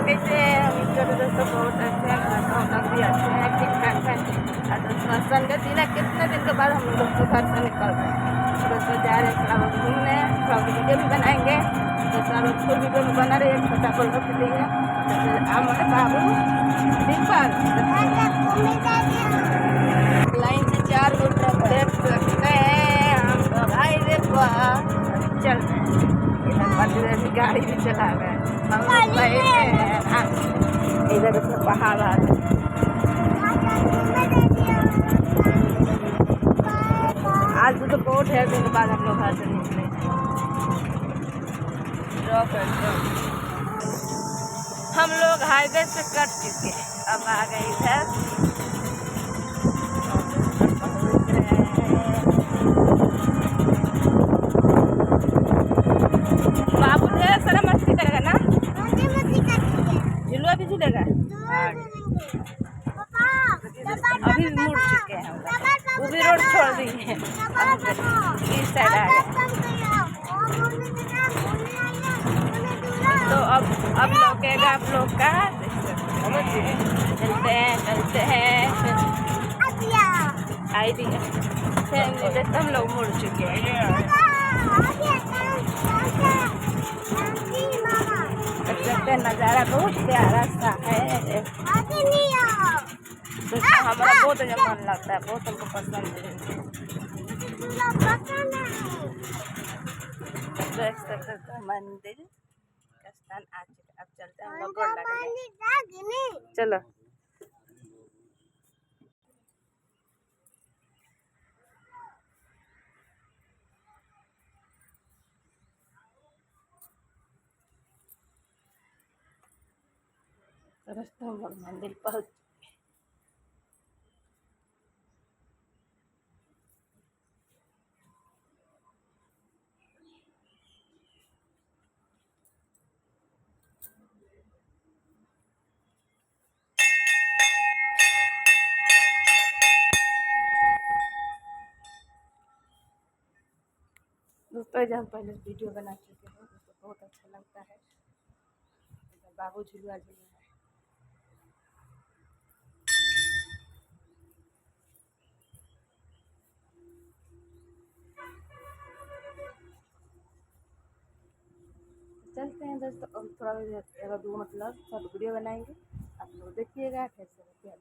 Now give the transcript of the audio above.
कैसे हैं? उम्मीद करो दोस्तों बहुत अच्छे हैं। हम लोग भी अच्छे हैं, ठीक ठाक हैं। और दोस्तों संडे दिन है, कितने दिन के बाद हम लोग दोस्तों घर से निकल रहे हैं। दोस्तों जा रहे हैं थोड़ा बहुत घूमने, थोड़ा वीडियो भी बनाएंगे। दोस्तों आप लोग फुल वीडियो में बना रहे हैं, छोटा बोल के लिए अमर बाबू दीपक लाइन से 4 गो ट्रक देख सकते हैं हम तो भाई। देखो चल इधर भी गाड़ी भी चला रहे हैं हम लोग बैठे हैं। इधर से पहाड़ आ रहे आज तो बहुत है दिन बाद हम लोग घर से निकले। हम लोग हाईवे से कट चुके हैं, अब आ गए इधर। बाबू ढेर सारा मस्ती करेगा ना, झुलुआ भी झूलेगा। अभी मुड़ चुके हैं, वो भी रोड छोड़ दी है, इस साइड आ गए। तो अब लौकेगा आप लोग का, चलते हैं आइडिया फिर हम लोग मुड़ चुके हैं। नज़ारा बहुत प्यारा सा है। हमारा बहुत मन लगता है, बहुत हमको पसंद है। देख सकते हैं मंदिर का स्थान आ चुका। अब चलते हैं हम लोग गोड़ लगने। चलो रास्ता हम लोग मंदिर पहुँच। दोस्तों जब हम पहले वीडियो बना चुके हैं, दोस्तों बहुत अच्छा लगता है। बाबू झुलुआ झूल रहा है। चलते हैं दोस्तों, और थोड़ा दूर मतलब सब वीडियो बनाएंगे, आप लोग देखिएगा कैसे क्या है।